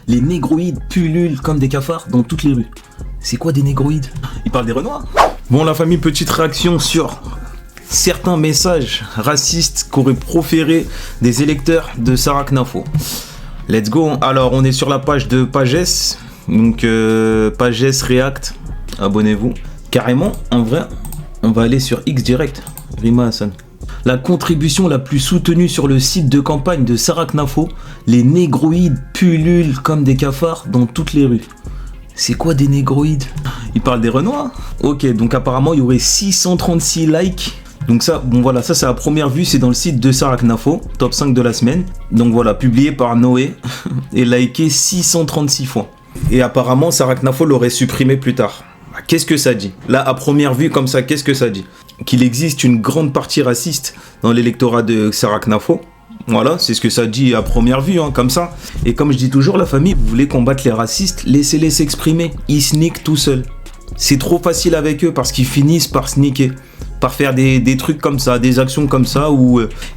Les négroïdes pullulent comme des cafards dans toutes les rues. C'est quoi des négroïdes? Ils parlent des Renois? Bon, la famille, petite réaction sur certains messages racistes qu'auraient proféré des électeurs de Sarah Knafo. Let's go. Alors, on est sur la page de Pages. Donc, Pages React. Abonnez-vous. Carrément, en vrai, on va aller sur X direct. Rima Hassan. La contribution la plus soutenue sur le site de campagne de Sarah Knafo, les négroïdes pullulent comme des cafards dans toutes les rues. C'est quoi des négroïdes? Ils parlent des Renois? Ok, donc apparemment il y aurait 636 likes. Donc ça, bon voilà, ça c'est la première vue, c'est dans le site de Sarah Knafo, top 5 de la semaine. Donc voilà, publié par Noé et liké 636 fois. Et apparemment Sarah Knafo l'aurait supprimé plus tard. Qu'est-ce que ça dit? Là, à première vue, comme ça, qu'est-ce que ça dit? Qu'il existe une grande partie raciste dans l'électorat de Sarah Knafo. Voilà, c'est ce que ça dit à première vue, hein, comme ça. Et comme je dis toujours, la famille, vous voulez combattre les racistes, laissez-les s'exprimer. Ils sneakent tout seuls. C'est trop facile avec eux parce qu'ils finissent par sneaker, par faire des trucs comme ça, des actions comme ça.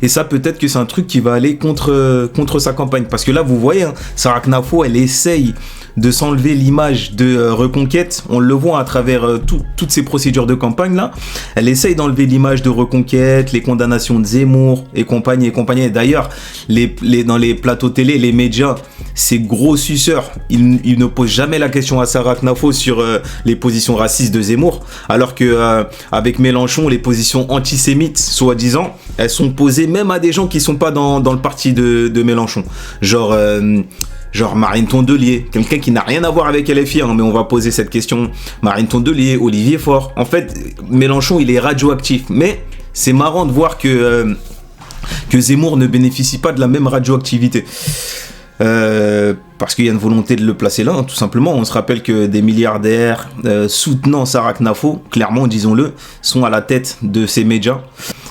Et ça, peut-être que c'est un truc qui va aller contre sa campagne. Parce que là, vous voyez, hein, Sarah Knafo, elle essaye de s'enlever l'image de Reconquête. On le voit à travers toutes ces procédures de campagne là. Elle essaye d'enlever l'image de Reconquête, les condamnations de Zemmour et compagnie et compagnie. D'ailleurs, dans les plateaux télé, les médias, ces gros suceurs, ils ne posent jamais la question à Sarah Knafo sur les positions racistes de Zemmour, alors que avec Mélenchon, les positions antisémites, soi-disant, elles sont posées même à des gens qui sont pas dans le parti de Mélenchon. Genre Marine Tondelier, quelqu'un qui n'a rien à voir avec LFI, hein, mais on va poser cette question. Marine Tondelier, Olivier Faure. En fait, Mélenchon, il est radioactif. Mais c'est marrant de voir que Zemmour ne bénéficie pas de la même radioactivité. Parce qu'il y a une volonté de le placer là, hein, tout simplement. On se rappelle que des milliardaires soutenant Sarah Knafo, clairement, disons-le, sont à la tête de ces médias.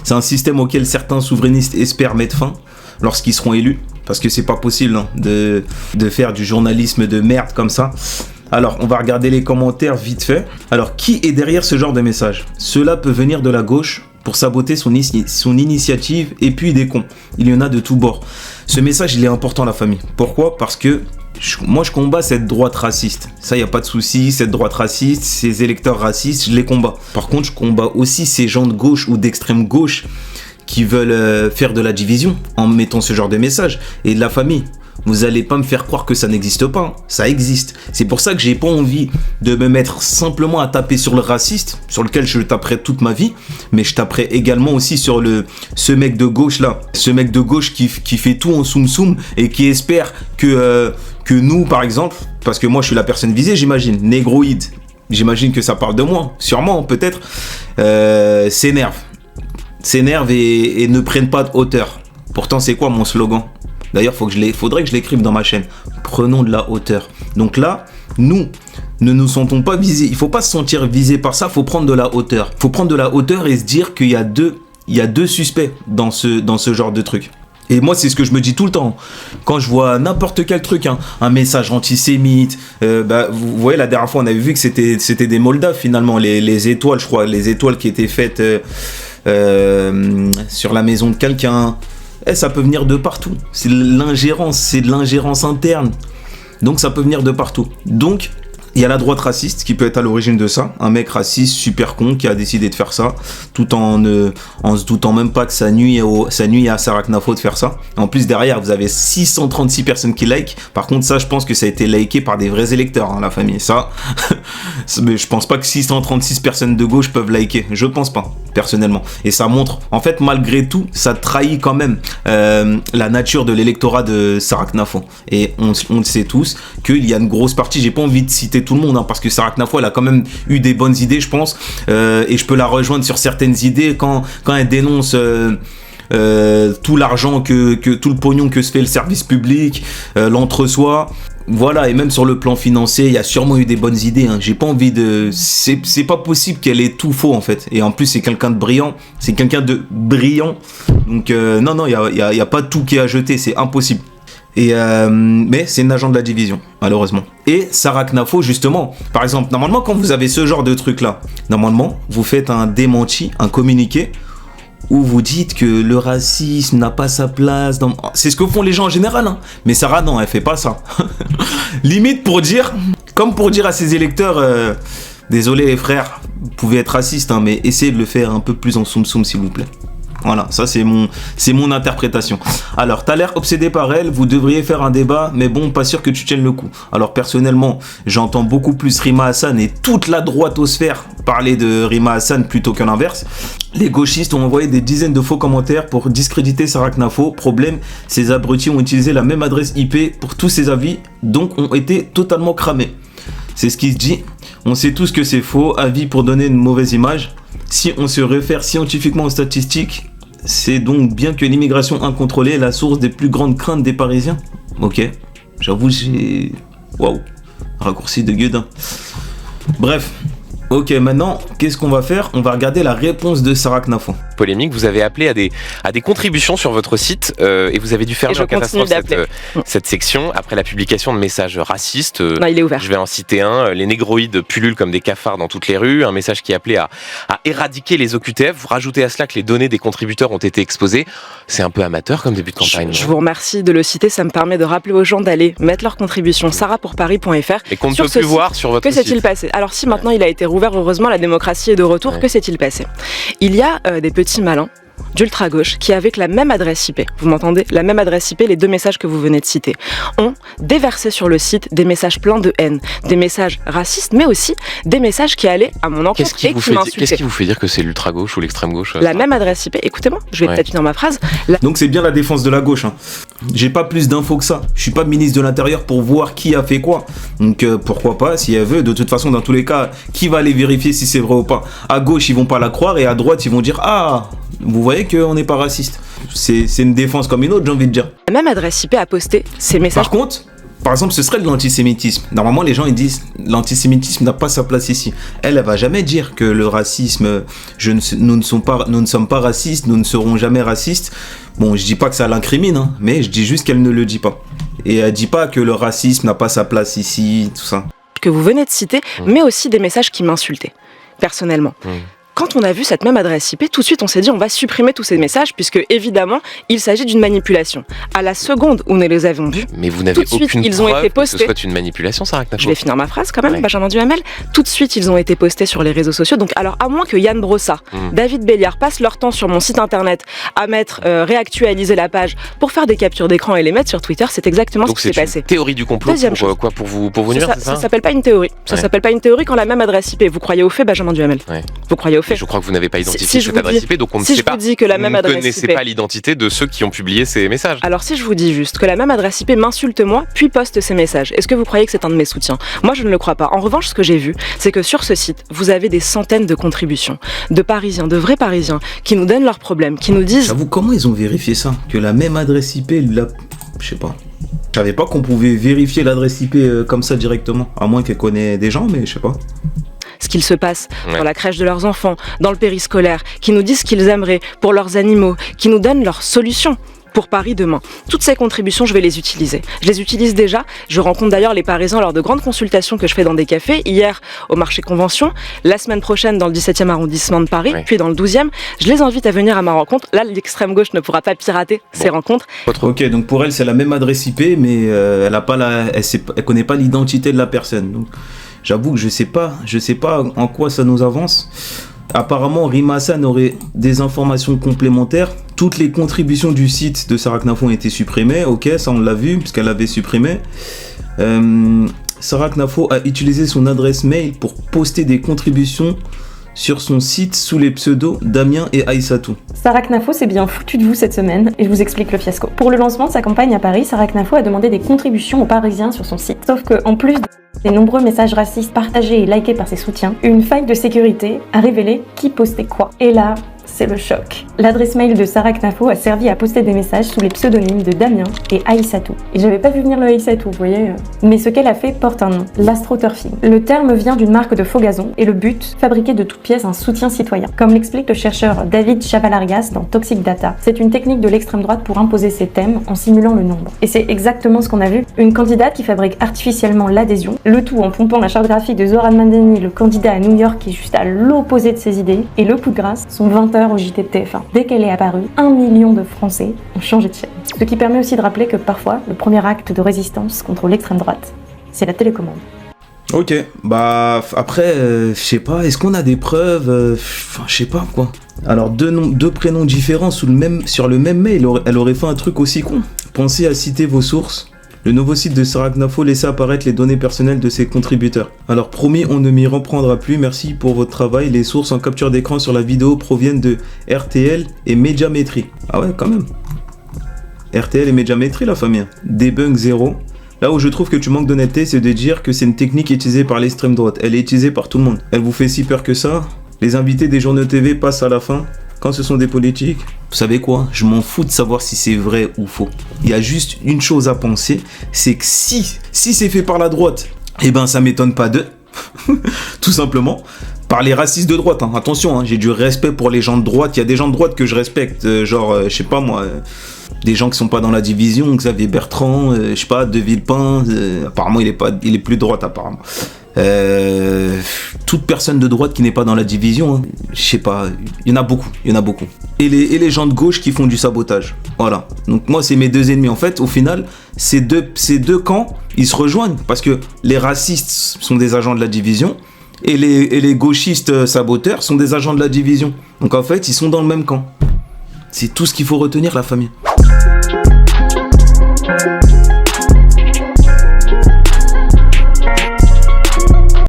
C'est un système auquel certains souverainistes espèrent mettre fin lorsqu'ils seront élus. Parce que c'est pas possible, hein, de faire du journalisme de merde comme ça. Alors, on va regarder les commentaires vite fait. Alors, qui est derrière ce genre de message? Cela peut venir de la gauche pour saboter son initiative et puis des cons. Il y en a de tous bords. Ce message, il est important, la famille. Pourquoi? Parce que moi, je combats cette droite raciste. Ça, il n'y a pas de souci. Cette droite raciste, ces électeurs racistes, je les combats. Par contre, je combats aussi ces gens de gauche ou d'extrême gauche qui veulent faire de la division en mettant ce genre de message. Et de la famille, vous allez pas me faire croire que ça n'existe pas, hein. Ça existe. C'est pour ça que j'ai pas envie de me mettre simplement à taper sur le raciste, sur lequel je taperai toute ma vie, mais je taperai également aussi sur ce mec de gauche là, ce mec de gauche qui fait tout en soum et qui espère que nous, par exemple, parce que moi je suis la personne visée, j'imagine, négroïde, j'imagine que ça parle de moi, sûrement, peut-être, s'énerve et ne prennent pas de hauteur. Pourtant, c'est quoi mon slogan? D'ailleurs, faudrait que je l'écrive dans ma chaîne. Prenons de la hauteur. Donc là, nous ne nous sentons pas visés. Il ne faut pas se sentir visé par ça, il faut prendre de la hauteur. Il faut prendre de la hauteur et se dire qu'il y a deux suspects dans ce genre de truc. Et moi, c'est ce que je me dis tout le temps. Quand je vois n'importe quel truc, hein, un message antisémite, vous voyez, la dernière fois, on avait vu que c'était des Moldaves, finalement, les étoiles, je crois, les étoiles qui étaient faites sur la maison de quelqu'un. Ça peut venir de partout. C'est de l'ingérence interne. Donc, ça peut venir de partout. Donc, il y a la droite raciste qui peut être à l'origine de ça. Un mec raciste super con qui a décidé de faire ça, tout en se doutant même pas que ça nuit à Sarah Knafo de faire ça. En plus, derrière, vous avez 636 personnes qui like. Par contre, ça, je pense que ça a été liké par des vrais électeurs, hein, la famille. Ça, mais je pense pas que 636 personnes de gauche peuvent liker. Je pense pas, personnellement. Et ça montre, en fait, malgré tout, ça trahit quand même la nature de l'électorat de Sarah Knafo. Et on le sait tous qu'il y a une grosse partie, j'ai pas envie de citer tout le monde, hein, parce que Sarah Knafo, elle a quand même eu des bonnes idées, je pense, et je peux la rejoindre sur certaines idées quand elle dénonce tout l'argent tout le pognon que se fait le service public, l'entre-soi. Voilà, et même sur le plan financier, il y a sûrement eu des bonnes idées, hein. J'ai pas envie de... C'est pas possible qu'elle ait tout faux, en fait. Et en plus, c'est quelqu'un de brillant. Donc, non, il y a pas tout qui est à jeter, c'est impossible. Mais c'est une agent de la division, malheureusement. Et Sarah Knafo, justement, par exemple, normalement, quand vous avez ce genre de truc-là, normalement, vous faites un démenti, un communiqué, où vous dites que le racisme n'a pas sa place dans... C'est ce que font les gens en général, hein. Mais Sarah, non, elle fait pas ça. Limite pour dire, comme pour dire à ses électeurs, désolé les frères, vous pouvez être raciste, hein, mais essayez de le faire un peu plus en soum-soum s'il vous plaît. Voilà, ça c'est mon interprétation. Alors, t'as l'air obsédé par elle, vous devriez faire un débat, mais bon, pas sûr que tu tiennes le coup. Alors, personnellement, j'entends beaucoup plus Rima Hassan et toute la droitosphère parler de Rima Hassan plutôt que l'inverse. Les gauchistes ont envoyé des dizaines de faux commentaires pour discréditer Sarah Knafo. Problème, ces abrutis ont utilisé la même adresse IP pour tous ces avis, donc ont été totalement cramés. C'est ce qui se dit. On sait tous que c'est faux, avis pour donner une mauvaise image. Si on se réfère scientifiquement aux statistiques, c'est donc bien que l'immigration incontrôlée est la source des plus grandes craintes des Parisiens. Ok, j'avoue j'ai... Waouh, raccourci de gueudin. Bref, ok, maintenant, qu'est-ce qu'on va faire? On va regarder la réponse de Sarah Knafo. Polémique, vous avez appelé à des contributions sur votre site et vous avez dû fermer en catastrophe cette section après la publication de messages racistes. Non, il est ouvert. Je vais en citer un. Les négroïdes pullulent comme des cafards dans toutes les rues. Un message qui appelait à éradiquer les OQTF. Vous rajoutez à cela que les données des contributeurs ont été exposées. C'est un peu amateur comme début de campagne. Je vous remercie de le citer. Ça me permet de rappeler aux gens d'aller mettre leur contribution sarahpourparis.fr. Et qu'on ne peut plus voir sur votre site. Que s'est-il passé? Alors si maintenant il a été rouvert, heureusement, la démocratie est de retour. Que s'est-il passé? Il y a des petits malins d'ultra-gauche qui, avec la même adresse IP, vous m'entendez, la même adresse IP, les deux messages que vous venez de citer, ont déversé sur le site des messages pleins de haine, des messages racistes, mais aussi des messages qui allaient à mon encontre et qui m'insultaient. Qu'est-ce qui vous fait dire que c'est l'ultra-gauche ou l'extrême-gauche? La même adresse IP, écoutez-moi, je vais peut-être finir ma phrase. Donc c'est bien la défense de la gauche, hein. J'ai pas plus d'infos que ça. Je suis pas ministre de l'Intérieur pour voir qui a fait quoi. Donc pourquoi pas, si elle veut. De toute façon, dans tous les cas, qui va aller vérifier si c'est vrai ou pas? À gauche, ils vont pas la croire et à droite, ils vont dire ah, vous voyez qu'on n'est pas raciste. C'est une défense comme une autre, j'ai envie de dire. La même adresse IP a posté ces messages. Par contre, par exemple, ce serait de l'antisémitisme. Normalement, les gens ils disent l'antisémitisme n'a pas sa place ici. Elle va jamais dire que le racisme, nous ne sommes pas racistes, nous ne serons jamais racistes. Bon, je dis pas que ça l'incrimine, hein, mais je dis juste qu'elle ne le dit pas. Et elle dit pas que le racisme n'a pas sa place ici, tout ça. Que vous venez de citer, mais aussi des messages qui m'insultaient, personnellement. Quand on a vu cette même adresse IP, tout de suite on s'est dit on va supprimer tous ces messages puisque évidemment il s'agit d'une manipulation. À la seconde où nous les avons vus, mais vous n'avez tout de suite ils ont été postés. Que ce soit une manipulation, Sarah Knafo. Je vais finir ma phrase quand même, Benjamin Duhamel. Tout de suite ils ont été postés sur les réseaux sociaux. Donc alors à moins que Yann Brossat, David Béliard passent leur temps sur mon site internet à mettre réactualiser la page pour faire des captures d'écran et les mettre sur Twitter, c'est exactement ce qui s'est passé. Donc c'est une théorie du complot pour vous nuire, c'est ça? Ça s'appelle pas une théorie. Ça s'appelle pas une théorie quand la même adresse IP. Vous croyez au fait, Benjamin Duhamel? Vous croyez au fait? Je crois que vous n'avez pas identifié cette adresse IP, donc on ne sait pas. Si je vous dis que la même adresse IP... Vous ne connaissez pas l'identité de ceux qui ont publié ces messages. Alors si je vous dis juste que la même adresse IP m'insulte moi, puis poste ces messages, est-ce que vous croyez que c'est un de mes soutiens? Moi je ne le crois pas. En revanche, ce que j'ai vu, c'est que sur ce site, vous avez des centaines de contributions, de Parisiens, de vrais Parisiens, qui nous donnent leurs problèmes, qui nous disent... J'avoue, comment ils ont vérifié ça? Que la même adresse IP, je sais pas. Je savais pas qu'on pouvait vérifier l'adresse IP comme ça directement, à moins qu'elle connaisse des gens, mais je sais pas. Ce qu'il se passe dans la crèche de leurs enfants, dans le périscolaire, qui nous disent ce qu'ils aimeraient pour leurs animaux, qui nous donnent leurs solutions pour Paris demain. Toutes ces contributions, je vais les utiliser. Je les utilise déjà. Je rencontre d'ailleurs les Parisiens lors de grandes consultations que je fais dans des cafés. Hier, au marché Convention. La semaine prochaine, dans le 17e arrondissement de Paris. Puis dans le 12e. Je les invite à venir à ma rencontre. Là, l'extrême gauche ne pourra pas pirater ces rencontres. Ok, donc pour elle, c'est la même adresse IP, mais elle connaît pas l'identité de la personne. Donc, j'avoue que je sais pas en quoi ça nous avance. Apparemment, Rima Hassan aurait des informations complémentaires. Toutes les contributions du site de Sarah Knafo ont été supprimées. Ok, ça on l'a vu, puisqu'elle avait supprimé. Sarah Knafo a utilisé son adresse mail pour poster des contributions sur son site sous les pseudos Damien et Aïssatou. Sarah Knafo s'est bien foutue de vous cette semaine et je vous explique le fiasco. Pour le lancement de sa campagne à Paris, Sarah Knafo a demandé des contributions aux Parisiens sur son site. Sauf que, en plus des nombreux messages racistes partagés et likés par ses soutiens, une faille de sécurité a révélé qui postait quoi. Et là, c'est le choc. L'adresse mail de Sarah Knafo a servi à poster des messages sous les pseudonymes de Damien et Aïssatou. Et j'avais pas vu venir le Aïssatou, vous voyez. Mais ce qu'elle a fait porte un nom, l'astroturfing. Le terme vient d'une marque de faux gazon et le but, fabriquer de toutes pièces un soutien citoyen. Comme l'explique le chercheur David Chavalarias dans Toxic Data, c'est une technique de l'extrême droite pour imposer ses thèmes en simulant le nombre. Et c'est exactement ce qu'on a vu. Une candidate qui fabrique artificiellement l'adhésion, le tout en pompant la charte graphique de Zoran Mandani, le candidat à New York qui est juste à l'opposé de ses idées, et le coup de grâce, son 20h au JT de TF1. Dès qu'elle est apparue, 1 million de Français ont changé de chaîne. Ce qui permet aussi de rappeler que parfois, le premier acte de résistance contre l'extrême droite, c'est la télécommande. Ok, bah après, je sais pas, est-ce qu'on a des preuves je sais pas quoi. Alors deux prénoms différents sur le même mail, elle aurait fait un truc aussi con. Pensez à citer vos sources. Le nouveau site de Saracnafo laissait apparaître les données personnelles de ses contributeurs. Alors promis, on ne m'y reprendra plus, merci pour votre travail. Les sources en capture d'écran sur la vidéo proviennent de RTL et Médiamétrie. Ah ouais, quand même. RTL et Médiamétrie, la famille. Debunk 0. Là où je trouve que tu manques d'honnêteté, c'est de dire que c'est une technique utilisée par l'extrême droite. Elle est utilisée par tout le monde. Elle vous fait si peur que ça. Les invités des journaux TV passent à la fin. Quand ce sont des politiques, vous savez quoi? Je m'en fous de savoir si c'est vrai ou faux. Il y a juste une chose à penser, c'est que si c'est fait par la droite, eh ben ça m'étonne pas d'eux. Tout simplement. Par les racistes de droite, hein. Attention, hein, j'ai du respect pour les gens de droite. Il y a des gens de droite que je respecte, je sais pas moi, des gens qui sont pas dans la division, Xavier Bertrand, je sais pas, De Villepin, apparemment il est plus de droite apparemment. Toute personne de droite qui n'est pas dans la division, hein, je sais pas, il y en a beaucoup. Et les gens de gauche qui font du sabotage. Voilà. Donc moi c'est mes deux ennemis. En fait, au final, ces deux camps, ils se rejoignent parce que les racistes sont des agents de la division. Et les gauchistes saboteurs sont des agents de la division. Donc en fait, ils sont dans le même camp. C'est tout ce qu'il faut retenir, la famille.